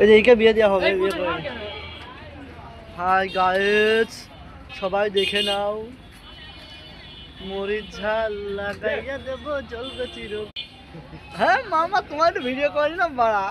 এই যে একে বিয়ে দেওয়া হবে, বিয়ে করে। হাই গাইস, সবাই দেখে নাও, মরিচ ঝাল লাগাইয়া দেবো জ্বলবে চির। হ্যাঁ মামা, তোমার একটু ভিডিও করি না বাড়া।